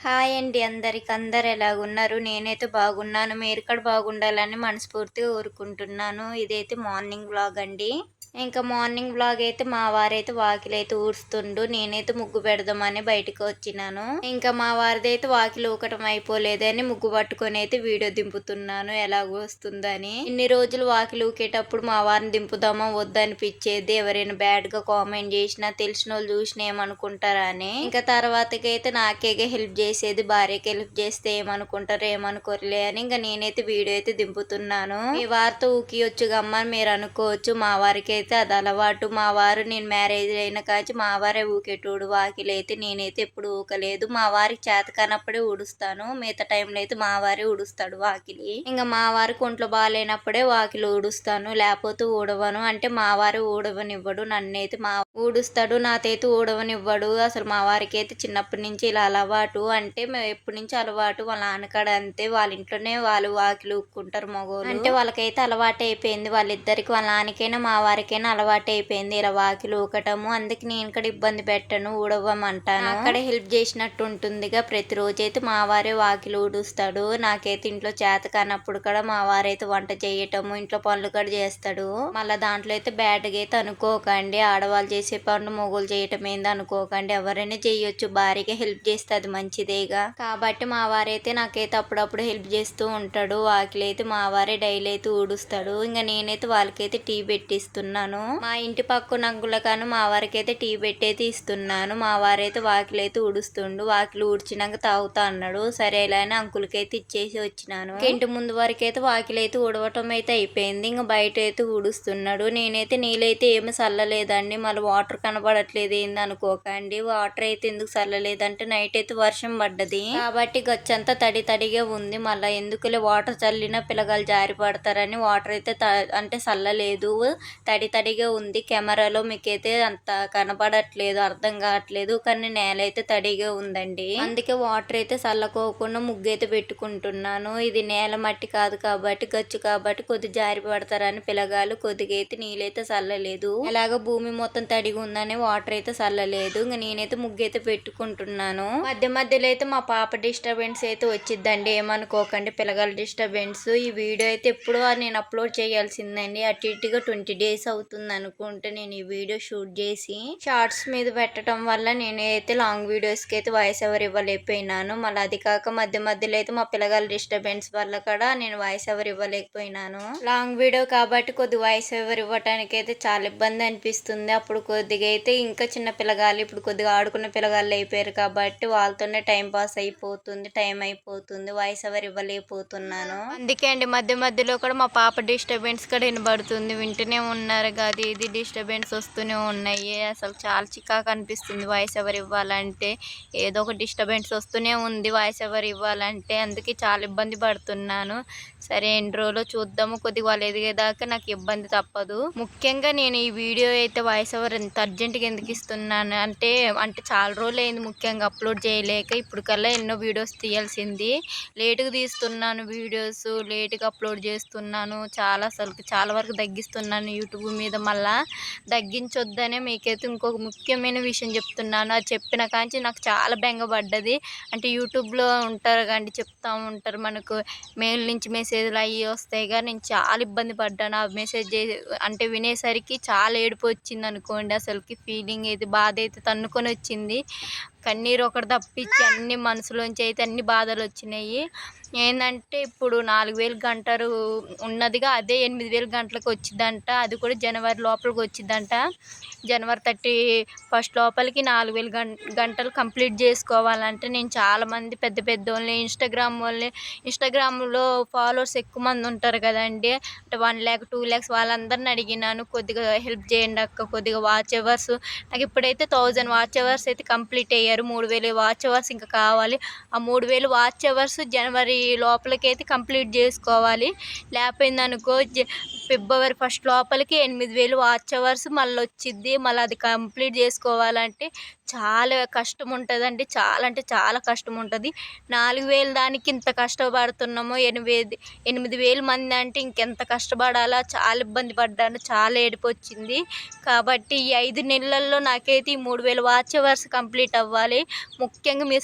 Hi అండి అందరికి. అందరు ఎలాగున్నారు? నేనైతే బాగున్నాను. మీరు కూడా బాగుండాలని మనస్ఫూర్తిగా కోరుకుంటున్నాను. ఇదైతే మార్నింగ్ వ్లాగ్ అండి. ఇంకా మార్నింగ్ వ్లాగ్ అయితే మా వారైతే వాకిలైతే ఊడుస్తుండు. నేనైతే ముగ్గు పెడదామని బయటకు వచ్చినాను. ఇంకా మా వారిదైతే వాకిలి ఊకటం అయిపోలేదని ముగ్గు పట్టుకొని అయితే వీడియో దింపుతున్నాను ఎలాగో వస్తుందని. ఇన్ని రోజులు వాకిలి ఊకేటప్పుడు మా వారిని దింపుదామా వద్దనిపించేది. ఎవరైనా బ్యాడ్ గా కామెంట్ చేసినా తెలిసిన వాళ్ళు చూసినా ఏమనుకుంటారా అని. ఇంకా తర్వాతకైతే నాకేగా హెల్ప్ చేసేది. భార్యకి హెల్ప్ చేస్తే ఏమనుకుంటారు ఏమనుకోరులే అని ఇంకా నేనైతే వీడియో అయితే దింపుతున్నాను. మీ వారితో ఊకియొచ్చు గమ్మ మీరు అనుకోవచ్చు. మా వారికి అయితే అది అలవాటు. మా వారు నేను మ్యారేజ్ అయిన కాచి మా వారే ఊకేటోడు వాకిలి అయితే. నేనైతే ఎప్పుడు ఊకలేదు. మా వారికి చేత కానప్పుడే ఊడుస్తాను. మిగతా టైంలో అయితే మా వారే ఊడుస్తాడు వాకిలి. ఇంకా మా వారికి ఒంట్లో బాగాలేనప్పుడే వాకిలి ఊడుస్తాను, లేకపోతే ఊడవను. అంటే మా వారు ఊడవనివ్వడు, నన్నైతే మా ఊడుస్తాడు, నాతైతే ఊడవనివ్వడు. అసలు మా వారికి అయితే చిన్నప్పటి నుంచి ఇలా అలవాటు. అంటే మేము ఎప్పటి నుంచి అలవాటు వాళ్ళ నాన్నకాడ అంతే. వాళ్ళ ఇంట్లోనే వాళ్ళు వాకిలి ఊక్కుంటారు మగోళ్ళు. అంటే వాళ్ళకైతే అలవాటు అయిపోయింది. వాళ్ళిద్దరికి వాళ్ళ నాన్నకైనా మా వారికైనా అలవాటు అయిపోయింది ఇలా వాకిలి ఊకటము. అందుకే నేను కూడా ఇబ్బంది పెట్టను, ఊడవమంటాను. అక్కడ హెల్ప్ చేసినట్టు ఉంటుందిగా. ప్రతిరోజు అయితే మా వారే వాకిలి ఊడుస్తాడు. నాకైతే ఇంట్లో చేత కానప్పుడు కూడా మా వారైతే వంట చేయటము ఇంట్లో పనులు కూడా చేస్తాడు. మళ్ళీ దాంట్లో అయితే బ్యాడ్గా అయితే అనుకోకండి. ఆడవాళ్ళు చేసే పనులు మొగోళ్ళు చేయటం ఏంది అనుకోకండి. ఎవరైనా చేయొచ్చు. భార్యగా హెల్ప్ చేస్తే అది మంచిదేగా. కాబట్టి మా వారైతే నాకైతే అప్పుడప్పుడు హెల్ప్ చేస్తూ ఉంటాడు. వాకిలి అయితే మా వారే డైలీ అయితే ఊడుస్తాడు. ఇంకా నేనైతే వాళ్ళకైతే టీ పెట్టిస్తున్నాను. మా ఇంటి పక్కన అంకులకాను మా వారికి అయితే టీ పెట్టయితే ఇస్తున్నాను. మా వారైతే వాకిలి అయితే ఊడుస్తుండు. వాకిలి ఊడ్చినాక తాగుతా అన్నాడు. సరే ఇలా అని అంకులకి అయితే ఇచ్చేసి వచ్చినాను. ఇంటి ముందు వరకు అయితే వాకిలి అయితే ఊడవటం అయితే అయిపోయింది. ఇంకా బయట అయితే ఊడుస్తున్నాడు. నేనైతే నీళ్ళైతే ఏమి చల్లలేదండి. మళ్ళీ వాటర్ కనబడట్లేదు ఏంది అనుకోకండి. వాటర్ అయితే ఎందుకు చల్లలేదంటే నైట్ అయితే వర్షం పడ్డది కాబట్టి గచ్చంతా తడి తడిగా ఉంది. మళ్ళీ ఎందుకులే వాటర్ చల్లినా పిల్లగాలు జారి పడతారని వాటర్ అయితే అంటే చల్లలేదు, తడి తడిగా ఉంది. కెమెరాలో మీకైతే అంత కనపడట్లేదు, అర్థం కావట్లేదు, కానీ నేల అయితే తడిగా ఉందండి. అందుకే వాటర్ అయితే చల్లకోకుండా ముగ్గు అయితే పెట్టుకుంటున్నాను. ఇది నేల మట్టి కాదు కాబట్టి గచ్చు కాబట్టి కొద్ది జారి పడతారని పిల్లగాలు కొద్దిగా అయితే నీళ్ళైతే చల్లలేదు. ఎలాగో భూమి మొత్తం తడిగా ఉందని వాటర్ అయితే చల్లలేదు. ఇంకా నేనైతే ముగ్గు అయితే పెట్టుకుంటున్నాను. మధ్య మధ్యలో అయితే మా పాప డిస్టర్బెన్స్ అయితే వచ్చిందండి, ఏమనుకోకండి. పిల్లగాల డిస్టర్బెన్స్. ఈ వీడియో అయితే ఎప్పుడో నేను అప్లోడ్ చేయాల్సిందండి. అటు ఇటుగా 20 days అవుతుంది అనుకుంటే నేను ఈ వీడియో షూట్ చేసి షార్ట్స్ మీద పెట్టడం వల్ల నేనైతే లాంగ్ వీడియోస్కి అయితే వాయిస్ ఓవర్ ఇవ్వలేకపోయినాను. మళ్ళీ అది కాక మధ్య మధ్యలో అయితే మా పిల్లగాల డిస్టర్బెన్స్ వల్ల కూడా నేను వాయిస్ ఓవర్ ఇవ్వలేకపోయినాను. లాంగ్ వీడియో కాబట్టి కొద్ది వాయిస్ ఓవర్ ఇవ్వడానికి అయితే చాలా ఇబ్బంది అనిపిస్తుంది. అప్పుడు కొద్దిగా అయితే ఇంకా చిన్న పిల్లగాలు ఇప్పుడు కొద్దిగా ఆడుకున్న పిల్లగాళ్ళు అయిపోయారు కాబట్టి వాళ్ళతోనే టైం పాస్ అయిపోతుంది, టైం అయిపోతుంది. వాయిస్ ఓవర్ ఇవ్వలేకపోతున్నాను. అందుకే అండి మధ్య మధ్యలో కూడా మా పాప డిస్టర్బెన్స్ కూడా వినబడుతుంది. వింటూనే ఉన్నారు కదా, ఇది డిస్టర్బెన్స్ వస్తూనే ఉన్నాయి. అసలు చాలా చికాకు అనిపిస్తుంది వాయిస్ ఓవర్ ఇవ్వాలంటే. ఏదో ఒక డిస్టర్బెన్స్ వస్తూనే ఉంది వాయిస్ ఓవర్ ఇవ్వాలంటే. అందుకే చాలా ఇబ్బంది పడుతున్నాను. సరే ఎన్ని రోజులు చూద్దాము. కొద్దిగా వాళ్ళు ఎదిగేదాకా నాకు ఇబ్బంది తప్పదు. ముఖ్యంగా నేను ఈ వీడియో అయితే వాయిస్ ఓవర్ ఎంత అర్జెంటుగా ఎందుకు ఇస్తున్నాను అంటే చాలా రోజులు అయింది ముఖ్యంగా అప్లోడ్ చేయలేక. ఇప్పుడు కల్లా ఎన్నో వీడియోస్ తీయాల్సింది. లేటుగా తీస్తున్నాను వీడియోస్, లేటుగా అప్లోడ్ చేస్తున్నాను. అసలు చాలా వరకు తగ్గిస్తున్నాను యూట్యూబ్ మీద. మళ్ళా తగ్గించొద్దనే మీకైతే ఇంకొక ముఖ్యమైన విషయం చెప్తున్నాను. అది చెప్పిన కాంచి నాకు చాలా బెంగపడ్డది. అంటే యూట్యూబ్లో ఉంటారు కానీ చెప్తూ ఉంటారు, మనకు మెయిల్ నుంచి మెసేజ్లు అవి వస్తాయి కానీ నేను చాలా ఇబ్బంది పడ్డాను. ఆ మెసేజ్ అంటే వినేసరికి చాలా ఏడుపు వచ్చింది అనుకోండి. అసలుకి ఫీలింగ్ అయితే బాధ అయితే తన్నుకొని వచ్చింది. కన్నీరు ఒకటి తప్పించి అన్ని మనసులోంచి అయితే అన్ని బాధలు వచ్చినాయి. ఏంటంటే ఇప్పుడు 4000 గంటలు ఉన్నదిగా అదే 8000 గంటలకు వచ్చిందంట. అది కూడా జనవరి లోపలికి వచ్చిందంట. జనవరి 31 లోపలికి 4000 గంటలు కంప్లీట్ చేసుకోవాలంటే నేను చాలామంది పెద్ద పెద్ద వాళ్ళని ఇన్స్టాగ్రామ్లో ఫాలోవర్స్ ఎక్కువ మంది ఉంటారు కదండి. అంటే 1 lakh 2 lakhs వాళ్ళందరిని అడిగినాను, కొద్దిగా హెల్ప్ చేయండి అక్క, కొద్దిగా వాచ్ అవర్స్ నాకు ఇప్పుడైతే 1000 వాచ్ అవర్స్ అయితే కంప్లీట్ అయ్యారు. 3000 వాచ్ అవర్స్ ఇంకా కావాలి. ఆ 3000 వాచ్ అవర్స్ జనవరి లోపలికైతే కంప్లీట్ చేసుకోవాలి. లేకపోయిందనుకో ఫిబ్రవరి 1 లోపలికి 8000 వాచ్ అవర్స్ మళ్ళీ వచ్చిద్ది. మళ్ళీ అది కంప్లీట్ చేసుకోవాలంటే చాలా కష్టం ఉంటుందండి. చాలా అంటే చాలా కష్టం ఉంటుంది. 4000 దానికి ఇంత కష్టపడుతున్నామో 8000 మంది అంటే ఇంకెంత కష్టపడాలా. చాలా ఇబ్బంది పడ్డాను, చాలా ఏడుపు వచ్చింది. కాబట్టి ఈ 5 నెలల్లో నాకైతే ఈ 3000 వాచ్ అవర్స్ కంప్లీట్ అవ్వాలి. కావాలి. ముఖ్యంగా మీ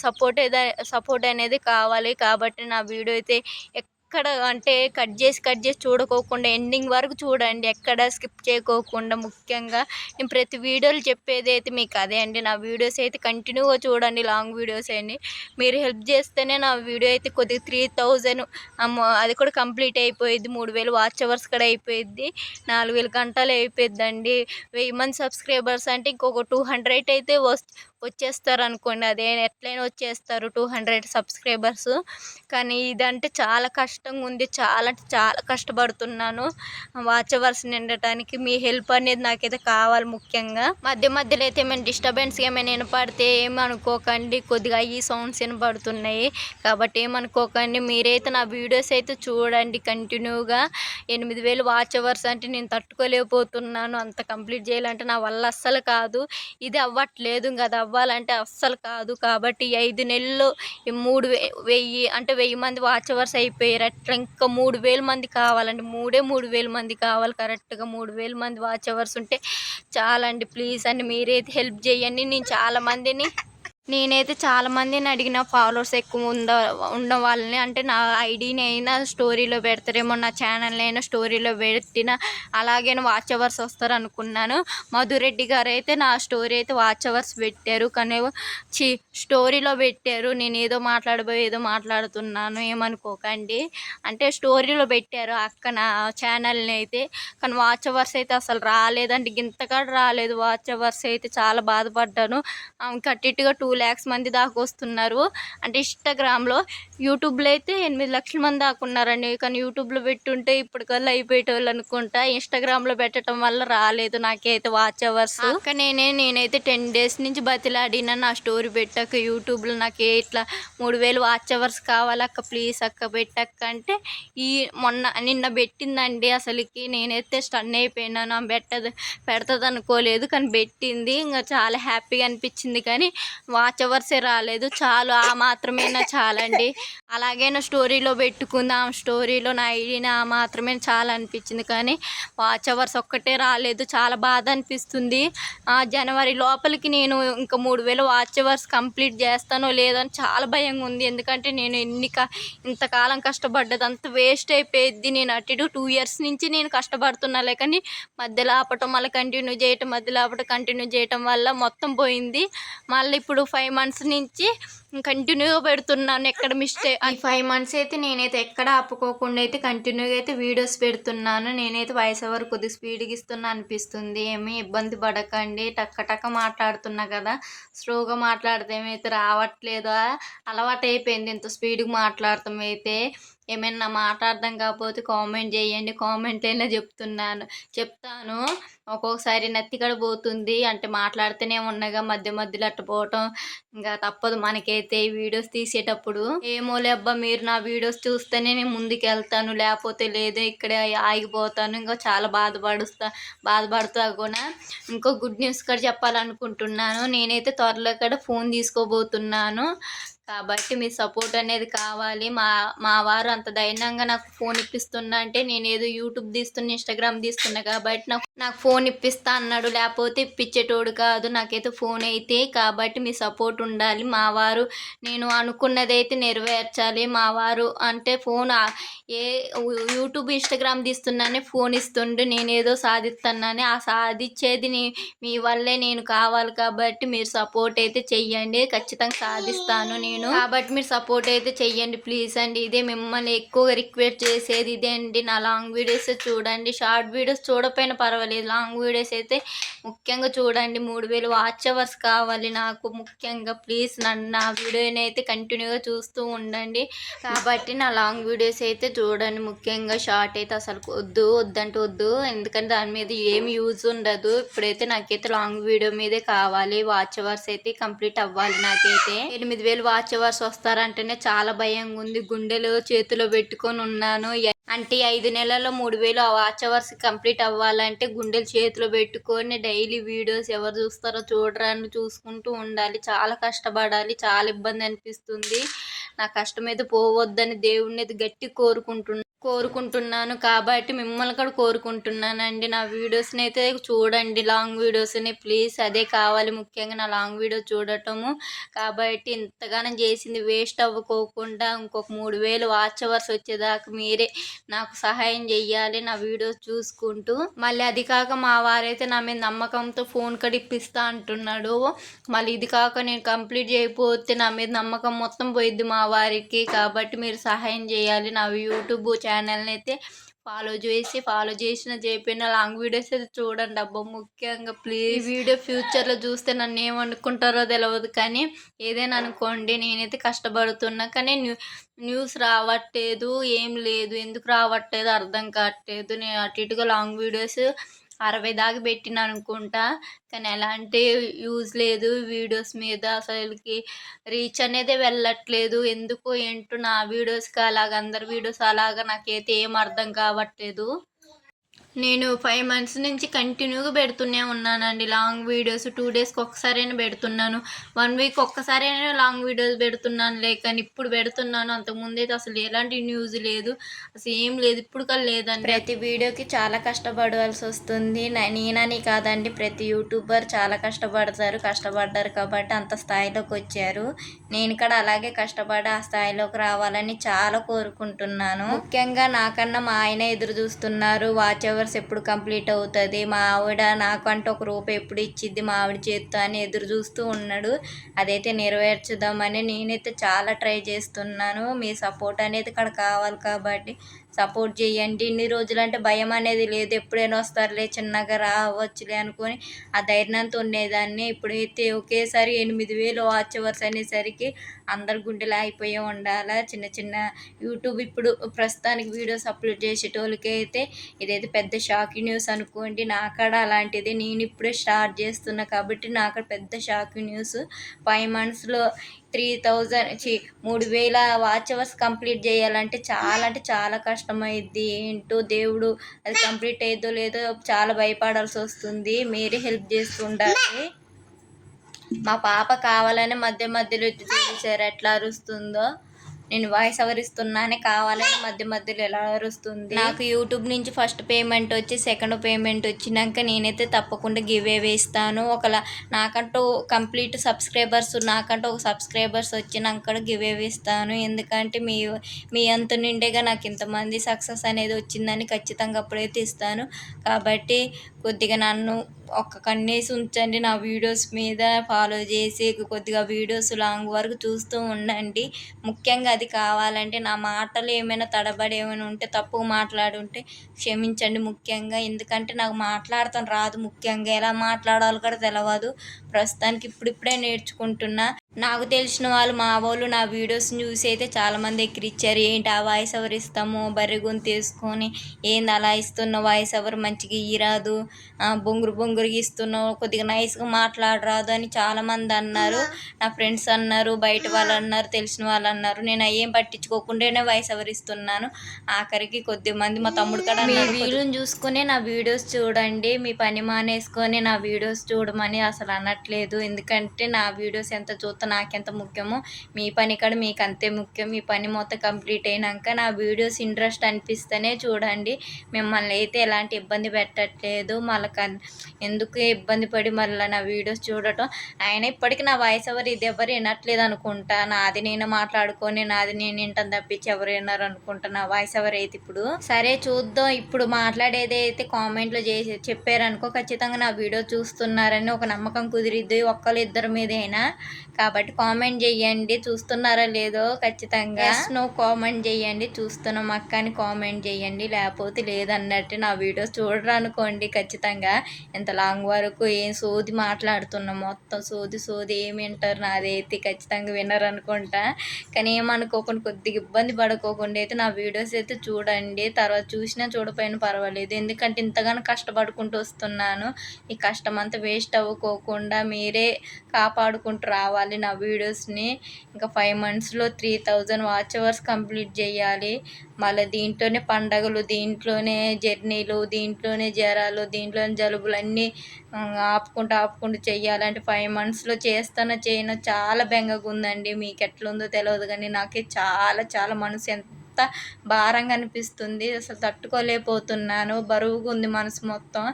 సపోర్ట్ అనేది కావాలి. కాబట్టి నా వీడియో అయితే ఎక్కడ అంటే కట్ చేసి చూడకోకుండా ఎండింగ్ వరకు చూడండి. ఎక్కడ స్కిప్ చేయకోకుండా. ముఖ్యంగా నేను ప్రతి వీడియోలో చెప్పేది అయితే మీకు అదే అండి. నా వీడియోస్ అయితే కంటిన్యూగా చూడండి, లాంగ్ వీడియోస్ అండి. మీరు హెల్ప్ చేస్తేనే నా వీడియో అయితే కొద్దిగా 3000 అది కూడా కంప్లీట్ అయిపోయిద్ది. 3000 వాచ్ అవర్స్ కూడా అయిపోయిద్ది. 4000 గంటలు అయిపోయిద్దండి. 1000 మంది సబ్స్క్రైబర్స్ అంటే ఇంకొక 200 అయితే వచ్చేస్తారు అనుకోండి. అదే ఎట్లయినా వచ్చేస్తారు 200 సబ్స్క్రైబర్స్. కానీ ఇదంటే చాలా కష్టంగా ఉంది. చాలా చాలా కష్టపడుతున్నాను వాచ్ అవర్స్ నిండటానికి. మీ హెల్ప్ అనేది నాకైతే కావాలి. ముఖ్యంగా మధ్యలో అయితే ఏమైనా డిస్టర్బెన్స్ ఏమైనా వినపడితే ఏమనుకోకండి. కొద్దిగా ఈ సౌండ్స్ వినపడుతున్నాయి కాబట్టి ఏమనుకోకండి. మీరైతే నా వీడియోస్ అయితే చూడండి కంటిన్యూగా. 8000 వాచ్ అవర్స్ అంటే నేను తట్టుకోలేకపోతున్నాను. అంత కంప్లీట్ చేయాలంటే నా వల్ల అస్సలు కాదు. ఇది అవ్వట్లేదు, ఇంకా అది అవ్వాలంటే అస్సలు కాదు. కాబట్టి 5 నెలల్లో 3000 అంటే 1000 మంది వాచ్ అవర్స్ అయిపోయారు. అట్లా ఇంకా 3000 మంది కావాలండి. 3000 మంది కావాలి. కరెక్ట్గా 3000 మంది వాచ్ అవర్స్ ఉంటే చాలండి. ప్లీజ్ అండి మీరైతే హెల్ప్ చేయండి. నేనైతే చాలామందిని అడిగిన, ఫాలోవర్స్ ఎక్కువ ఉన్న వాళ్ళని, అంటే నా ఐడీని అయినా స్టోరీలో పెడతారేమో, నా ఛానల్ని అయినా స్టోరీలో పెట్టిన అలాగే వాచ్ అవర్స్ వస్తారు అనుకున్నాను. మధురెడ్డి గారు అయితే నా స్టోరీ అయితే వాచ్ అవర్స్ పెట్టారు, కానీ స్టోరీలో పెట్టారు. నేను ఏదో మాట్లాడుతున్నాను ఏమనుకోకండి. అంటే స్టోరీలో పెట్టారు అక్క నా ఛానల్ని అయితే, కానీ వాచ్ అవర్స్ అయితే అసలు రాలేదండి. గింతకాడ రాలేదు వాచ్ అవర్స్ అయితే. చాలా బాధపడ్డాను. కట్టిట్టుగా 2 lakhs మంది దాకా వస్తున్నారు. అంటే ఇన్స్టాగ్రామ్లో, యూట్యూబ్లో అయితే 8 లక్షల మంది దాకా ఉన్నారండి. కానీ యూట్యూబ్లో పెట్టుంటే ఇప్పటికల్లా అయిపోయేటోళ్ళు అనుకుంటా. ఇన్స్టాగ్రామ్లో పెట్టడం వల్ల రాలేదు నాకైతే వాచ్ అవర్స్. అక్క నేనైతే 10 days నుంచి బతిలాడినా నా స్టోరీ పెట్టాక యూట్యూబ్లో నాకు ఇట్లా 3000 వాచ్ అవర్స్ కావాలక్క, ప్లీజ్ అక్క పెట్టక్క అంటే నిన్న పెట్టిందండి. అసలుకి నేనైతే స్టన్ అయిపోయినాను. పెడుతుంది అనుకోలేదు, కానీ పెట్టింది. ఇంకా చాలా హ్యాపీగా అనిపించింది. కానీ వాచ్ అవర్సే రాలేదు. చాలు, ఆ మాత్రమేనా చాలండి. అలాగే నా స్టోరీలో పెట్టుకుందాం, స్టోరీలో నా ఐడిని ఆ మాత్రమే చాలా అనిపించింది. కానీ వాచ్ అవర్స్ ఒక్కటే రాలేదు. చాలా బాధ అనిపిస్తుంది. జనవరి లోపలికి నేను ఇంకా 3000 వాచ్ అవర్స్ కంప్లీట్ చేస్తానో లేదని చాలా భయంగా ఉంది. ఎందుకంటే నేను ఇంతకాలం కష్టపడ్డది అంత వేస్ట్ అయిపోయిద్ది. నేను అటు 2 years నుంచి నేను కష్టపడుతున్నాలే, కానీ మధ్యలో ఆపటం, మళ్ళీ కంటిన్యూ చేయటం, మధ్యలో ఆపటం, కంటిన్యూ చేయటం వల్ల మొత్తం పోయింది. మళ్ళీ ఇప్పుడు 5 months నుంచి కంటిన్యూగా పెడుతున్నాను. ఎక్కడ మిస్టేక్, ఈ 5 months అయితే నేనైతే ఎక్కడ ఆపుకోకుండా అయితే కంటిన్యూగా అయితే వీడియోస్ పెడుతున్నాను. నేనైతే వాయిస్ ఓవర్ కొద్దిగా స్పీడ్గా ఇస్తున్నా అనిపిస్తుంది. ఏమీ ఇబ్బంది పడకండి. టక్క మాట్లాడుతున్నా కదా, స్లోగా మాట్లాడితే ఏమైతే రావట్లేదా, అలవాటు అయిపోయింది ఇంత స్పీడ్గా మాట్లాడతాం. అయితే ఏమైనా మాట్లాడదాం కాకపోతే కామెంట్ చేయండి. కామెంట్ అయినా చెప్తాను. ఒక్కొక్కసారి నెత్తికడ పోతుంది, అంటే మాట్లాడుతూనే ఉన్నగా మధ్యలో అట్టపోవటం ఇంకా తప్పదు మనకైతే ఈ వీడియోస్ తీసేటప్పుడు. ఏమోలే అబ్బా, మీరు నా వీడియోస్ చూస్తేనే నేను ముందుకు వెళ్తాను, లేకపోతే లేదు ఇక్కడే ఆగిపోతాను. ఇంకా చాలా బాధపడుతా కూడా. ఇంకో గుడ్ న్యూస్ కూడా చెప్పాలనుకుంటున్నాను. నేనైతే త్వరలో కూడా ఫోన్ తీసుకోబోతున్నాను. కాబట్టి మీ సపోర్ట్ అనేది కావాలి. మా వారు అంత ధైర్యంగా నాకు ఫోన్ ఇప్పిస్తున్నా అంటే నేను ఏదో యూట్యూబ్ తీస్తున్నా, ఇన్స్టాగ్రామ్ తీస్తున్నా కాబట్టి నాకు ఫోన్ ఇప్పిస్తా అన్నాడు. లేకపోతే ఇప్పించేటోడు కాదు నాకైతే ఫోన్ అయితే. కాబట్టి మీ సపోర్ట్ ఉండాలి. మా వారు నేను అనుకున్నది అయితే నెరవేర్చాలి. మా వారు అంటే ఫోన్ యూట్యూబ్, ఇన్స్టాగ్రామ్ తీస్తున్నానే ఫోన్ ఇస్తుండే, నేనేదో సాధిస్తున్నానే. ఆ సాధించేది మీ వల్లే నేను కావాలి. కాబట్టి మీరు సపోర్ట్ అయితే చెయ్యండి. ఖచ్చితంగా సాధిస్తాను నేను. కాబట్టి మీరు సపోర్ట్ అయితే చెయ్యండి ప్లీజ్ అండి. ఇదే మిమ్మల్ని ఎక్కువగా రిక్వెస్ట్ చేసేది ఇదే అండి. నా లాంగ్ వీడియోస్ చూడండి. షార్ట్ వీడియోస్ చూడకపోయినా పర్వాలేదు, లాంగ్ వీడియోస్ అయితే ముఖ్యంగా చూడండి. 3000 వాచ్ అవర్స్ కావాలి నాకు ముఖ్యంగా. ప్లీజ్ నా వీడియోని అయితే కంటిన్యూగా చూస్తూ ఉండండి. కాబట్టి నా లాంగ్ వీడియోస్ అయితే చూడండి. ముఖ్యంగా షార్ట్ అయితే అసలు వద్దంటే వద్దు, ఎందుకంటే దాని మీద ఏమి యూజ్ ఉండదు. ఇప్పుడైతే నాకైతే లాంగ్ వీడియో మీదే కావాలి. వాచ్ అవర్స్ అయితే కంప్లీట్ అవ్వాలి. నాకైతే 8000 వాచ్ అవర్స్ వస్తారంటేనే చాలా భయంగా ఉంది. గుండెలు చేతిలో పెట్టుకొని ఉన్నాను. అంటే 5 నెలల్లో 3000 వాచ్ అవర్స్ కంప్లీట్ అవ్వాలంటే గుండెలు చేతిలో పెట్టుకొని డైలీ వీడియోస్ ఎవరు చూస్తారో చూడరాని చూసుకుంటూ ఉండాలి. చాలా కష్టపడాలి. చాలా ఇబ్బంది అనిపిస్తుంది. నా కష్టం అయితే పోవద్దని దేవుడిని అయితే గట్టి కోరుకుంటున్నాను. కోరుకుంటున్నాను. కాబట్టి మిమ్మల్ని కూడా కోరుకుంటున్నానండి. నా వీడియోస్‌ని అయితే చూడండి. లాంగ్ వీడియోస్‌ని ప్లీజ్ అదే కావాలి ముఖ్యంగా నా లాంగ్ వీడియో చూడటము. కాబట్టి ఇంతగానం చేసింది వేస్ట్ అవ్వకోకుండా ఇంకొక 3000 వాచ్ అవర్స్ వచ్చేదాకా మీరే నాకు సహాయం చేయాలి నా వీడియోస్ చూసుకుంటూ. మళ్ళీ అది కాక మా వారైతే నా మీద నమ్మకంతో ఫోన్ కూడా ఇప్పిస్తా అంటున్నాడు. మళ్ళీ ఇది కాక నేను కంప్లీట్ చేయకపోతే నా మీద నమ్మకం మొత్తం పోయిద్ది మా వారికి. కాబట్టి మీరు సహాయం చేయాలి. నా యూట్యూబ్ ఛానల్ని అయితే ఫాలో చేసిన చేయకపోయినా లాంగ్ వీడియోస్ అయితే చూడండి అబ్బా ముఖ్యంగా ప్లీజ్. ఈ వీడియో ఫ్యూచర్లో చూస్తే నన్ను ఏమనుకుంటారో తెలియదు కానీ ఏదైనా అనుకోండి, నేనైతే కష్టపడుతున్నా కానీ న్యూస్ రావట్లేదు, ఏం లేదు. ఎందుకు రావట్లేదు అర్థం కావట్లేదు. నేను అటు ఇటుగా లాంగ్ వీడియోస్ 60 దాకా పెట్టిన అనుకుంటా కానీ ఎలాంటి యూజ్ లేదు వీడియోస్ మీద. అసలుకి రీచ్ అనేది వెళ్ళట్లేదు. ఎందుకో ఏంటో నా వీడియోస్కి అలాగ అందరి వీడియోస్ అలాగా నాకైతే ఏం అర్థం కావట్లేదు. నేను 5 మంత్స్ నుంచి కంటిన్యూగా పెడుతూనే ఉన్నానండి లాంగ్ వీడియోస్. 2 డేస్కి ఒక్కసారైనా పెడుతున్నాను, 1 వీక్ ఒక్కసారైనా లాంగ్ వీడియోస్ పెడుతున్నానులే. కానీ ఇప్పుడు పెడుతున్నాను. అంతకుముందు అయితే అసలు ఎలాంటి న్యూస్ లేదు, అసలు ఏం లేదు. ఇప్పుడు కూడా లేదండి. ప్రతి వీడియోకి చాలా కష్టపడవలసి వస్తుంది. నేనని కాదండి, ప్రతి యూట్యూబర్ చాలా కష్టపడ్డారు కాబట్టి అంత స్థాయిలోకి వచ్చారు. నేను కూడా అలాగే కష్టపడి ఆ స్థాయిలోకి రావాలని చాలా కోరుకుంటున్నాను. ముఖ్యంగా నాకన్నా మా ఆయన ఎదురు చూస్తున్నారు. వాచ్ అవర్స్ ఎప్పుడు కంప్లీట్ అవుతుంది, మా ఆవిడ నాకంటూ ఒక రూపాయి ఎప్పుడు ఇచ్చిద్ది మా ఆవిడ చేత్తో అని ఎదురు చూస్తూ ఉన్నాడు. అదైతే నెరవేర్చుదామని నేనైతే చాలా ట్రై చేస్తున్నాను. మీ సపోర్ట్ అనేది ఇక్కడ కావాలి కాబట్టి సపోర్ట్ చేయండి. ఇన్ని రోజులు అంటే భయం అనేది లేదు, ఎప్పుడైనా వస్తారులే చిన్నగా రావచ్చులే అనుకొని ఆ ధైర్యంతో ఉండేదాన్ని. ఇప్పుడైతే ఒకేసారి 8000 వాచ్ అవర్స్ అనేసరికి అందరు గుండెలు ఆగిపోయే ఉండాలి. చిన్న చిన్న యూట్యూబ్ ఇప్పుడు ప్రస్తుతానికి వీడియోస్ అప్లోడ్ చేసేటోళ్ళకి అయితే ఇదైతే పెద్ద షాకింగ్ న్యూస్ అనుకోండి. నాకాడ అలాంటిది నేను ఇప్పుడే స్టార్ట్ చేస్తున్నా కాబట్టి నాకు పెద్ద షాకింగ్ న్యూస్. 5 మంత్స్లో 3000 వాచ్ అవర్స్ కంప్లీట్ చేయాలంటే చాలా అంటే చాలా కష్టమైద్ది. ఏంటో దేవుడు అది కంప్లీట్ అయ్యిద్దో లేదో చాలా భయపడాల్సి వస్తుంది. మీరే హెల్ప్ చేస్తుండాలి. మా పాప కావాలని మధ్య మధ్యలో చూసారు ఎట్లా అరుస్తుందో. నేను వాయిస్ ఓవర్ ఇస్తున్నానే కావాలని మధ్యలో ఎలా అరుస్తుంది. నాకు యూట్యూబ్ నుంచి ఫస్ట్ పేమెంట్ వచ్చి సెకండ్ పేమెంట్ వచ్చినాక నేనైతే తప్పకుండా గివ్ అవే ఇస్తాను. నాకంటూ కంప్లీట్ సబ్స్క్రైబర్స్ నాకంటూ ఒక సబ్స్క్రైబర్స్ వచ్చినాక గివ్ అవే ఇస్తాను. ఎందుకంటే మీ అంత నిండేగా నాకు ఇంతమంది సక్సెస్ అనేది వచ్చిందని ఖచ్చితంగా అప్పుడైతే ఇస్తాను. కాబట్టి కొద్దిగా నన్ను ఒక్క కన్నేసి ఉంచండి. నా వీడియోస్ మీద ఫాలో చేసి కొద్దిగా వీడియోస్ లాంగ్ వరకు చూస్తూ ఉండండి. ముఖ్యంగా అది కావాలంటే నా మాటలు ఏమైనా తడబడి ఏమైనా ఉంటే తప్పుగా మాట్లాడుంటే క్షమించండి ముఖ్యంగా. ఎందుకంటే నాకు మాట్లాడటం రాదు, ముఖ్యంగా ఎలా మాట్లాడాలో కూడా తెలియదు. ప్రస్తుతానికి ఇప్పుడిప్పుడే నేర్చుకుంటున్నా. నాకు తెలిసిన వాళ్ళు మా వాళ్ళు నా వీడియోస్ని చూసి అయితే చాలామంది ఎక్కిరిచ్చారు. ఏంటి ఆ వాయిస్ ఓవర్ ఇస్తాము బర్రె గొంతు వేసుకొని, ఏంది అలా ఇస్తున్నావు వాయిస్ ఓవర్ మంచిగా ఇయ్యరాదు, బొంగురు ఇస్తున్నావు, కొద్దిగా నైస్గా మాట్లాడరాదు అని చాలామంది అన్నారు. నా ఫ్రెండ్స్ అన్నారు, బయట వాళ్ళు అన్నారు, తెలిసిన వాళ్ళు అన్నారు. నేను అయ్యేం పట్టించుకోకుండానే వాయిస్ ఓవర్ ఇస్తున్నాను. ఆఖరికి కొద్దిమంది మా తమ్ముడు కూడా మీ వీడియోని చూసుకునే నా వీడియోస్ చూడండి, మీ పని మానేసుకొని నా వీడియోస్ చూడమని అసలు అనట్లేదు. ఎందుకంటే నా వీడియోస్ ఎంత చూస్తే నాకెంత ముఖ్యమో మీ పని కూడా మీకు అంతే ముఖ్యం. మీ పని మొత్తం కంప్లీట్ అయినాక నా వీడియోస్ ఇంట్రెస్ట్ అనిపిస్తేనే చూడండి. మిమ్మల్ని అయితే ఎలాంటి ఇబ్బంది పెట్టట్లేదు. మళ్ళీ ఎందుకు ఇబ్బంది పడి మళ్ళీ నా వీడియోస్ చూడటం. ఆయన ఇప్పటికీ నా వాయిస్ ఓవర్ ఇది ఎవరు వినట్లేదు అనుకుంటా. నాది నేను మాట్లాడుకొని నాది నేను వింటాను తప్పించి ఎవరు విన్నారు అనుకుంటా నా వాయిస్ ఓవర్ అయితే. ఇప్పుడు సరే చూద్దాం. ఇప్పుడు మాట్లాడేది అయితే కామెంట్లో చెప్పారనుకో ఖచ్చితంగా నా వీడియో చూస్తున్నారని ఒక నమ్మకం కుదిరిద్ది ఒక్కరు ఇద్దరి మీదైనా. కాబట్టి కామెంట్ చేయండి చూస్తున్నారా లేదో ఖచ్చితంగా. నో కామెంట్ చేయండి చూస్తున్నాం అక్క అని కామెంట్ చేయండి, లేకపోతే లేదన్నట్టు నా వీడియోస్ చూడరు అనుకోండి. ఖచ్చితంగా ఎంత లాంగ్ వరకు ఏం సోది మాట్లాడుతున్నాం, మొత్తం సోది ఏమి వింటారు నాదైతే ఖచ్చితంగా వినరు అనుకుంటా. కానీ ఏమనుకోకుండా కొద్దిగా ఇబ్బంది పడుకోకుండా అయితే నా వీడియోస్ అయితే చూడండి. తర్వాత చూసినా చూడపోయినా పర్వాలేదు, ఎందుకంటే ఇంతగానో కష్టపడుకుంటూ వస్తున్నాను. ఈ కష్టం అంతా వేస్ట్ అవ్వకోకుండా మీరే కాపాడుకుంటూ రావాలి నా వీడియోస్ని. ఇంకా 5 మంత్స్లో 3000 వాచ్ అవర్స్ కంప్లీట్ చేయాలి. మళ్ళీ దీంట్లోనే పండగలు, దీంట్లోనే జర్నీలు, దీంట్లోనే జ్వరాలు, దీంట్లోనే జలుబులు అన్నీ ఆపుకుంటూ చెయ్యాలంటే 5 మంత్స్లో చేయనో చాలా బెంగగా ఉందండి. మీకు ఎట్లుందో తెలియదు కానీ నాకే చాలా మనసు ఎంత భారంగా అనిపిస్తుంది. అసలు తట్టుకోలేకపోతున్నాను. బరువుగా ఉంది మనసు మొత్తం.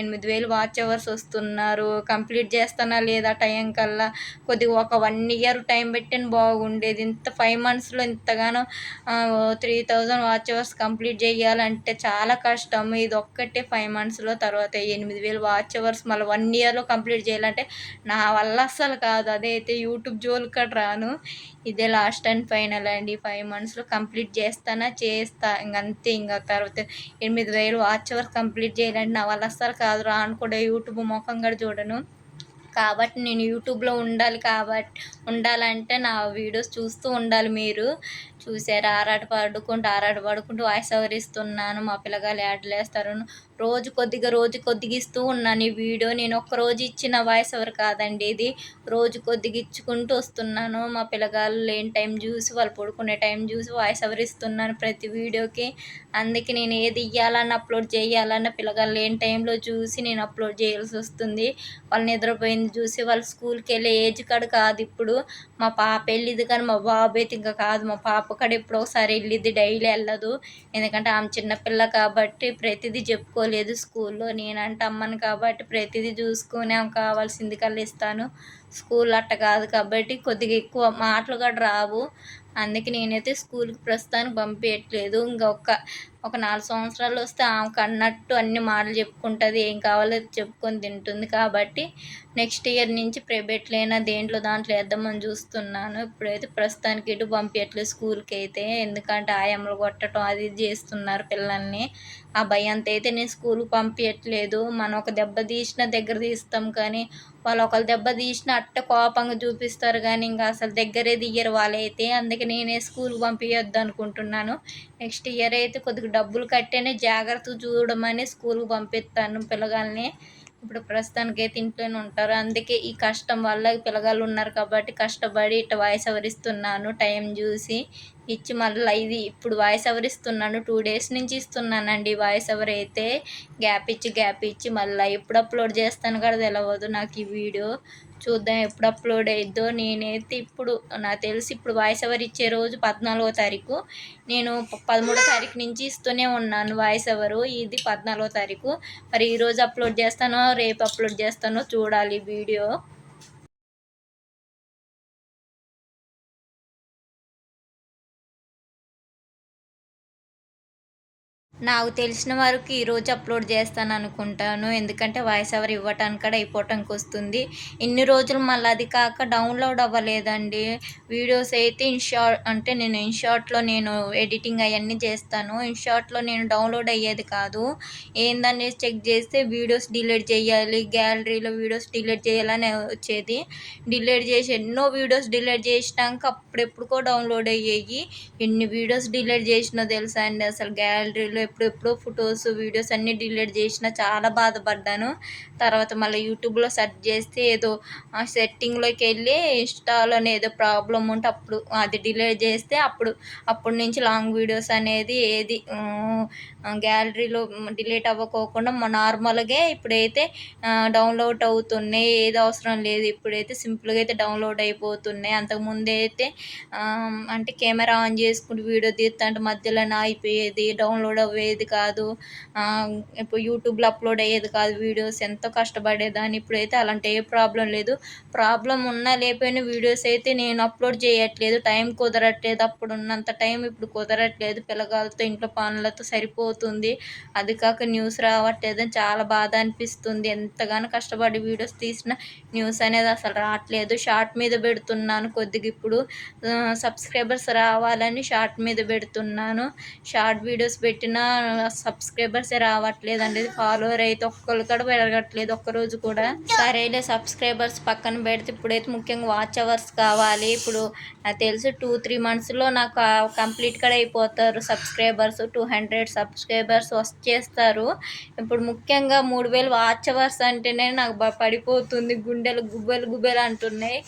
8000 వాచ్ అవర్స్ వస్తున్నారు. కంప్లీట్ చేస్తానా లేదా టైం కల్లా? కొద్దిగా ఒక 1 ఇయర్ టైం పెట్టిన బాగుండేది. ఇంత 5 మంత్స్‌లో ఇంతగానో 3000 వాచ్ అవర్స్ కంప్లీట్ చేయాలంటే చాలా కష్టం. ఇదొక్కటే 5 మంత్స్‌లో, తర్వాత 8000 వాచ్ అవర్స్ మళ్ళీ 1 ఇయర్‌లో కంప్లీట్ చేయాలంటే నా వల్ల అస్సలు కాదు. అదైతే యూట్యూబ్ జోలికి కూడా రాను. ఇదే లాస్ట్ అండ్ ఫైనల్ అండి. 5 మంత్స్‌లో కంప్లీట్ చేస్తానా? చేస్తా. ఇంకంతే. ఇంక తర్వాత 8000 వాచ్ అవర్స్ కంప్లీట్ చేయాలంటే నా వల్ల అస్సలు కాదు. రాను కూడా. యూట్యూబ్ మొఖం కూడా చూడను. కాబట్టి నేను యూట్యూబ్లో ఉండాలంటే నా వీడియోస్ చూస్తూ ఉండాలి మీరు. చూసారా, ఆరాటపడుకుంటూ వాయిస్ ఓవర్ ఇస్తున్నాను. మా పిల్లగాళ్ళు యాడ్లేస్తారు. రోజు కొద్దిగా ఇస్తూ ఉన్నాను ఈ వీడియో. నేను ఒక్కరోజు ఇచ్చిన వాయిస్ ఓవర్ కాదండి ఇది. రోజు కొద్దిగా ఇచ్చుకుంటూ వస్తున్నాను. మా పిల్లగాళ్ళు లేని టైం చూసి, వాళ్ళు పడుకునే టైం చూసి వాయిస్ ఓవర్ ఇస్తున్నాను ప్రతి వీడియోకి. అందుకే నేను ఏది ఇయ్యాలన్నా, అప్లోడ్ చేయాలన్నా పిల్లగాళ్ళు లేని టైంలో చూసి నేను అప్లోడ్ చేయాల్సి వస్తుంది. వాళ్ళు నిద్రపోయింది చూసి, వాళ్ళు స్కూల్కి వెళ్ళే ఏజ్ కాడ కాదు ఇప్పుడు. మా పాప వెళ్ళిద్ది కానీ మా బాబు అయితే ఇంకా కాదు. మా పాప కాడ ఎప్పుడో ఒకసారి వెళ్ళిద్ది, డైలీ వెళ్ళదు. ఎందుకంటే ఆమె చిన్నపిల్ల కాబట్టి ప్రతిదీ చెప్పుకోలేదు స్కూల్లో. నేనంటే అమ్మను కాబట్టి ప్రతిదీ చూసుకొని ఆమె కావాల్సింది కల్లా ఇస్తాను. స్కూల్ అట్ట కాదు కాబట్టి కొద్దిగా ఎక్కువ మాటలు కూడా రావు. అందుకే నేనైతే స్కూల్కి ప్రస్తుతానికి పంపించట్లేదు. ఒక 4 సంవత్సరాలు వస్తే ఆమెకు అన్నట్టు అన్ని మాటలు చెప్పుకుంటుంది. ఏం కావాలో చెప్పుకొని తింటుంది. కాబట్టి నెక్స్ట్ ఇయర్ నుంచి ప్రైవేట్లైనా దాంట్లో వేద్దామని చూస్తున్నాను. ఇప్పుడైతే ప్రస్తుతానికి ఇటు పంపించట్లేదు స్కూల్కి అయితే. ఎందుకంటే ఆయమ్మలు కొట్టడం అది ఇది చేస్తున్నారు పిల్లల్ని. ఆ భయంతో అయితే నేను స్కూల్కి పంపించట్లేదు. మనం ఒక దెబ్బ తీసినా దగ్గర తీస్తాం కానీ వాళ్ళు ఒకళ్ళు దెబ్బ తీసినా అట్ట కోపంగా చూపిస్తారు కానీ ఇంకా అసలు దగ్గరే తీయరు వాళ్ళైతే. అందుకే నేనే స్కూల్కి పంపించొద్దు అనుకుంటున్నాను. నెక్స్ట్ ఇయర్ అయితే కొద్దిగా డబ్బులు కట్టేనే జాగ్రత్తగా చూడమని స్కూల్కి పంపిస్తాను పిల్లగాల్ని. ఇప్పుడు ప్రస్తుతానికైతే ఇంట్లోనే ఉంటారు. అందుకే ఈ కష్టం వల్ల పిల్లగాళ్ళు ఉన్నారు కాబట్టి కష్టపడి ఇట్లా వాయిస్ ఓవర్ ఇస్తున్నాను. టైం చూసి ఇచ్చి మళ్ళీ ఇది ఇప్పుడు వాయిస్ ఓవర్ ఇస్తున్నాను. 2 డేస్ నుంచి ఇస్తున్నానండి వాయిస్ ఓవర్ అయితే. గ్యాప్ ఇచ్చి మళ్ళీ ఎప్పుడు అప్లోడ్ చేస్తాను కూడా తెలియదు నాకు ఈ వీడియో. చూద్దాం ఎప్పుడు అప్లోడ్ అయిద్దో. నేనైతే నాకు తెలిసి ఇప్పుడు వాయిస్ ఓవర్ ఇచ్చే రోజు 14వ తారీఖు. నేను 13వ తారీఖు నుంచి ఇస్తూనే ఉన్నాను వాయిస్ ఓవరు. ఇది 14వ తారీఖు. మరి ఈరోజు అప్లోడ్ చేస్తానో రేపు అప్లోడ్ చేస్తానో చూడాలి వీడియో. నాకు తెలిసిన వరకు ఈరోజు అప్లోడ్ చేస్తాను అనుకుంటాను. ఎందుకంటే వాయిస్ ఓవర్ ఇవ్వటానికి కూడా అయిపోవటానికి వస్తుంది. ఇన్ని రోజులు మళ్ళీ అది కాక డౌన్లోడ్ అవ్వలేదండి. వీడియోస్ అయితే నేను ఇన్‌షార్ట్‌లో నేను ఎడిటింగ్ అవన్నీ చేస్తాను. ఇన్‌షార్ట్‌లో నేను డౌన్లోడ్ అయ్యేది కాదు. ఏందనేది చెక్ చేస్తే వీడియోస్ డిలీట్ చేయాలి, గ్యాలరీలో వీడియోస్ డిలీట్ చేయాలని వచ్చేది. ఎన్నో వీడియోస్ డిలీట్ చేసినాక అప్పుడెప్పుడుకో డౌన్లోడ్ అయ్యేవి. ఎన్ని వీడియోస్ డిలీట్ చేసినో తెలుసా అండి. అసలు గ్యాలరీలో ఎప్పుడెప్పుడో ఫొటోస్, వీడియోస్ అన్నీ డిలీట్ చేసిన. చాలా బాధపడ్డాను. తర్వాత మళ్ళీ యూట్యూబ్లో సెర్చ్ చేస్తే ఏదో సెట్టింగ్లోకి వెళ్ళి ఇన్స్టాలోనే ఏదో ప్రాబ్లం ఉంటే అప్పుడు అది డిలీట్ చేస్తే అప్పటి నుంచి లాంగ్ వీడియోస్ అనేది ఏది గ్యాలరీలో డిలీట్ అవ్వకోకుండా నార్మల్గా ఇప్పుడైతే డౌన్లోడ్ అవుతున్నాయి. ఏది అవసరం లేదు. ఇప్పుడైతే సింపుల్గా అయితే డౌన్లోడ్ అయిపోతున్నాయి. అంతకుముందు అయితే అంటే కెమెరా ఆన్ చేసుకుంటూ వీడియో తీస్తుంటే మధ్యలోనే ఆగిపోయేది, డౌన్లోడ్ అవ్వేది కాదు. ఇప్పుడు యూట్యూబ్లో అప్లోడ్ అయ్యేది కాదు వీడియోస్. ఎంతో కష్టపడేదాన్ని. ఇప్పుడైతే అలాంటి ఏ ప్రాబ్లం లేదు. ప్రాబ్లం ఉన్నా లేకపోయినా వీడియోస్ అయితే నేను అప్లోడ్ చేయట్లేదు. టైం కుదరట్లేదు. అప్పుడు ఉన్నంత టైం ఇప్పుడు కుదరట్లేదు. పిల్లగాళ్ళతో ఇంట్లో పనులతో సరిపోతుంది. అది కాక న్యూస్ రావట్లేదని చాలా బాధ అనిపిస్తుంది. ఎంతగానో కష్టపడి వీడియోస్ తీసినా న్యూస్ అనేది అసలు రావట్లేదు. షార్ట్ మీద పెడుతున్నాను కొద్దిగా ఇప్పుడు సబ్స్క్రైబర్స్ రావాలని షార్ట్ మీద పెడుతున్నాను. షార్ట్ వీడియోస్ పెట్టినా సబ్స్క్రైబర్సే రావట్లేదండి. ఫాలోవర్ అయితే ఒక్కళ్ళు కూడా పెరగట్లేదు ఒక్కరోజు కూడా. సరేలే సబ్స్క్రైబర్స్ పక్కన పెడితే ఇప్పుడైతే ముఖ్యంగా వాచ్ అవర్స్ కావాలి. ఇప్పుడు నాకు తెలిసి 2-3 మంత్స్లో నాకు కంప్లీట్ కూడా అయిపోతారు సబ్స్క్రైబర్స్. 200 సబ్స్క్రైబర్స్ వచ్చేస్తారు. ఇప్పుడు ముఖ్యంగా 3000 వాచ్ అవర్స్ అంటేనే నాకు పడిపోతుంది. గుండెలు గుబెలు అంటున్నాయి.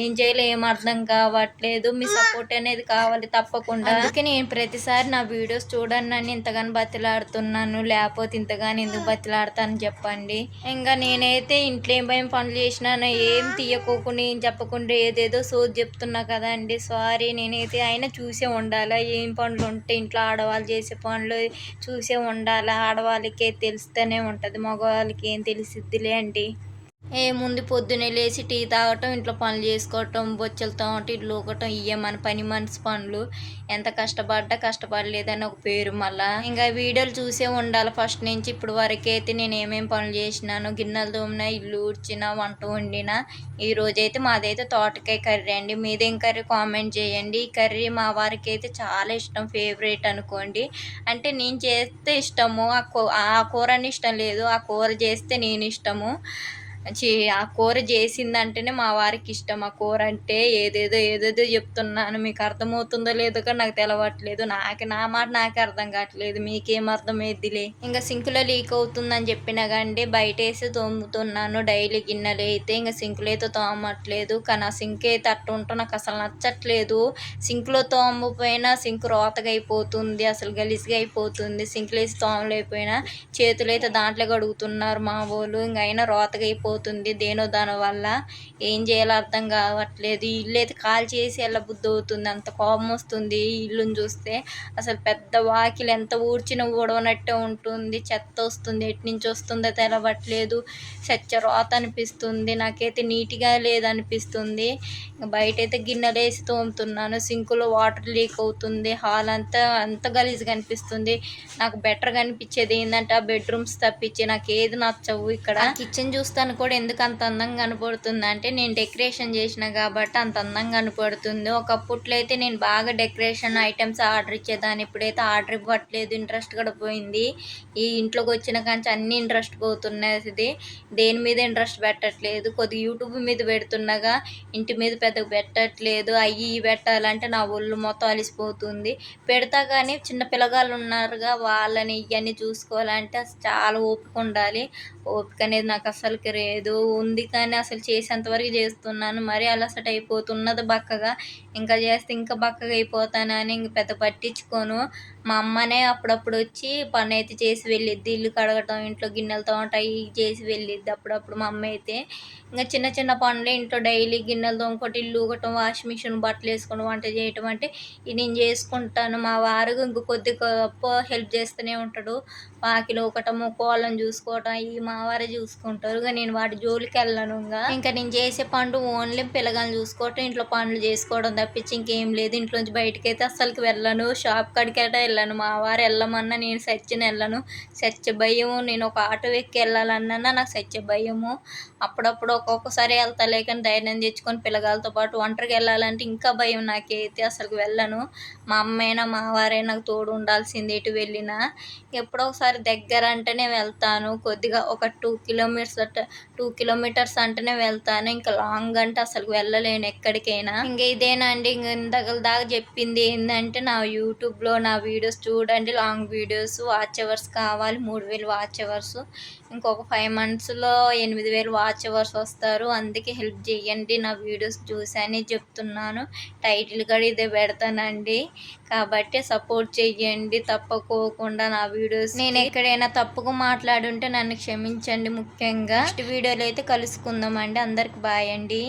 ఏం చేయాలో ఏం అర్థం కావట్లేదు. మీ సపోర్ట్ అనేది కావాలి తప్పకుండా. అందుకే నేను ప్రతిసారి నా వీడియోస్ చూడండి అని ఇంతగానో ఇంతగానో బతిలాడుతున్నాను, లేకపోతే ఇంతగానో ఎందుకు బతిలాడతాను చెప్పండి. ఇంకా నేనైతే ఇంట్లో ఏం పనులు చేసినానో ఏం తీయకోకుండా ఏం చెప్పకుండా ఏదేదో సోది చెప్తున్నా కదండి, సారీ. నేనైతే అయినా చూసే ఉండాలా, ఏం పనులు ఉంటే ఇంట్లో ఆడవాళ్ళు చేసే పనులు చూసే ఉండాలా. ఆడవాళ్ళకే తెలుస్తూనే ఉంటుంది, మగవాళ్ళకి ఏం తెలిసిద్దిలే అండి. ఏముంది, పొద్దున్నే లేచి టీ తాగటం, ఇంట్లో పనులు చేసుకోవటం, బొచ్చెలు తోమటం, ఇల్లు ఊకటం, ఇయ్యే మన పని మనిషి పనులు. ఎంత కష్టపడ్డా కష్టపడలేదని ఒక పేరు. మళ్ళా ఇంకా వీడియోలు చూసే ఉండాలి ఫస్ట్ నుంచి ఇప్పుడు వరకు అయితే నేను ఏమేమి పనులు చేసినాను. గిన్నెలు తోమినా, ఇల్లు ఊడ్చిన, వంట వండిన. ఈ రోజైతే మాదైతే తోటకాయ కర్రీ అండి. మీదేం కర్రీ కామెంట్ చేయండి. ఈ కర్రీ మా వారికి అయితే చాలా ఇష్టం, ఫేవరెట్ అనుకోండి. అంటే నేను చేస్తే ఇష్టము, ఆ కూర అని ఇష్టం లేదు, ఆ కూర చేస్తే నేను ఇష్టము. ఆ కూర చేసిందంటేనే మా వారికి ఇష్టం. ఆ కూర అంటే ఏదేదో చెప్తున్నాను, మీకు అర్థమవుతుందో లేదో కానీ నాకు తెలవట్లేదు. నా మాట నాకే అర్థం కావట్లేదు, మీకేం అర్థమైద్దిలే. ఇంకా సింకులో లీక్ అవుతుందని చెప్పినా కానీ బయట వేసి తోముతున్నాను డైలీ గిన్నెలు అయితే. ఇంకా సింకులో అయితే తోమట్లేదు, కానీ ఆ సింక్ అయితే అట్టు ఉంటూ నాకు అసలు నచ్చట్లేదు. సింక్లో తోమపోయినా సింక్ రోతగా అయిపోతుంది, అసలు గలీజ్గా అయిపోతుంది. సింక్లో వేసి తోమలేకపోయినా చేతులు అయితే దాంట్లో కడుగుతున్నారు మా వాళ్ళు, ఇంక అయినా రోతగా అయిపోతుంది దేనో దాని వల్ల. ఏం చేయాలో అర్థం కావట్లేదు. ఇల్లు అయితే కాల్ చేసి వెళ్ళబుద్ధి అవుతుంది, అంత కోపం వస్తుంది ఈ ఇల్లుని చూస్తే. అసలు పెద్ద వాకిలు ఎంత ఊడ్చినా ఊడవనట్టే ఉంటుంది, చెత్త వస్తుంది, ఎటు నుంచి వస్తుందో తెలవట్లేదు. రోత అనిపిస్తుంది, నాకైతే నీట్గా లేదనిపిస్తుంది. బయట అయితే గిన్నెలు వేసి తోముతున్నాను, సింకులో వాటర్ లీక్ అవుతుంది, హాల్ అంత గలీజ్గా అనిపిస్తుంది. నాకు బెటర్గా అనిపించేది ఏంటంటే ఆ బెడ్రూమ్స్ తప్పించి నాకు ఏది నచ్చవు. ఇక్కడ కిచెన్ చూస్తాను కూడా ఎందుకు అంత అందంగా కనపడుతుంది అంటే నేను డెకరేషన్ చేసిన కాబట్టి అంత అందంగా కనపడుతుంది. ఒకప్పట్లో అయితే నేను బాగా డెకరేషన్ ఐటమ్స్ ఆర్డర్ ఇచ్చేదాన్ని, ఇప్పుడైతే ఆర్డర్ ఇవ్వట్లేదు, ఇంట్రెస్ట్ కూడా పోయింది. ఈ ఇంట్లోకి వచ్చిన కానీ అన్ని ఇంట్రెస్ట్ పోతున్నది, దేని మీద ఇంట్రెస్ట్ పెట్టట్లేదు. కొద్దిగా యూట్యూబ్ మీద పెడుతున్నాగా, ఇంటి మీద పెద్దగా పెట్టట్లేదు. అవి పెట్టాలంటే నా ఒళ్ళు మొత్తం అలిసిపోతుంది. పెడతా కానీ చిన్న పిల్లగాళ్ళు ఉన్నారుగా, వాళ్ళని ఇవన్నీ చూసుకోవాలంటే అసలు చాలా ఓపిక ఉండాలి. ఓపిక అనేది నాకు అస్సలకి లేదు, ఉంది కానీ అసలు చేసేంతవరకు చేస్తున్నాను. మరీ అలసట అయిపోతున్నది బక్కగా, ఇంకా చేస్తే ఇంకా బక్కగా అయిపోతానని ఇంక పెద్ద పట్టించుకోను. మా అమ్మనే అప్పుడప్పుడు వచ్చి పని అయితే చేసి వెళ్ళిద్ది, ఇల్లు కడగటం, ఇంట్లో గిన్నెలు తోమటం ఇవి చేసి వెళ్ళిద్ది అప్పుడప్పుడు మా అమ్మ అయితే. ఇంకా చిన్న చిన్న పనులే ఇంట్లో డైలీ గిన్నెలు తోముకోవటం, ఇల్లు ఊగటం, వాషింగ్ మిషన్, బట్టలు వేసుకోవడం, వంట చేయటం అంటే ఇది నేను చేసుకుంటాను. మా వారు ఇంక కొద్దిగా హెల్ప్ చేస్తూనే ఉంటాడు, వాకిలి ఊకటము, కోళ్ళను చూసుకోవటం ఇవి మా వారే చూసుకుంటారు. ఇక నేను వాటి జోలికి వెళ్ళను. ఇంకా నేను చేసే పనులు ఓన్లీ పిల్లగాలను చూసుకోవటం, ఇంట్లో పనులు చేసుకోవడం తప్పించి ఇంకేం లేదు. ఇంట్లోంచి బయటకి అయితే అస్సలకి వెళ్ళను, షాప్ కాడికి అయితే వెళ్ళను. మా వారు వెళ్ళమన్నా నేను సచ్చిన వెళ్ళను, సచ్చే భయము. నేను ఒక ఆటో ఎక్కి వెళ్ళాలన్నా నాకు సచ్చే భయము. అప్పుడప్పుడు ఒక్కొక్కసారి వెళ్తాలే కానీ ధైర్యం తెచ్చుకొని పిల్లగాలతో పాటు ఒంటరికి వెళ్ళాలంటే ఇంకా భయం నాకైతే, అసలు వెళ్ళను. మా అమ్మైనా మా వారైనా నాకు తోడు ఉండాల్సింది ఎటు వెళ్ళినా. ఎప్పుడో ఒకసారి దగ్గర అంటేనే వెళ్తాను, కొద్దిగా ఒక 2 కిలోమీటర్స్ అంటేనే వెళ్తాను. ఇంకా లాంగ్ అంటే అసలు వెళ్ళలేను ఎక్కడికైనా. ఇంకా ఇదేనా అండి, ఇందాక దాకా చెప్పింది ఏంటంటే నా యూట్యూబ్లో నా వీడియోస్ చూడండి, లాంగ్ వీడియోస్, వాచ్ అవర్స్ కావాలి 3000 వాచ్ అవర్స్. ఇంకొక 5 monthsలో 8000 వాచ్ అవర్స్ వస్తారు. అందుకే హెల్ప్ చేయండి, నా వీడియోస్ చూసని చెప్తున్నాను. టైటిల్ కూడా ఇదే పెడతానండి, కాబట్టి సపోర్ట్ చెయ్యండి తప్పకోకుండా నా వీడియోస్. నేను ఎక్కడైనా తప్పుగా మాట్లాడుంటే నన్ను క్షమించండి. ముఖ్యంగా నెక్స్ట్ వీడియోలో అయితే కలుసుకుందామండి. అందరికి బాయ్ అండి.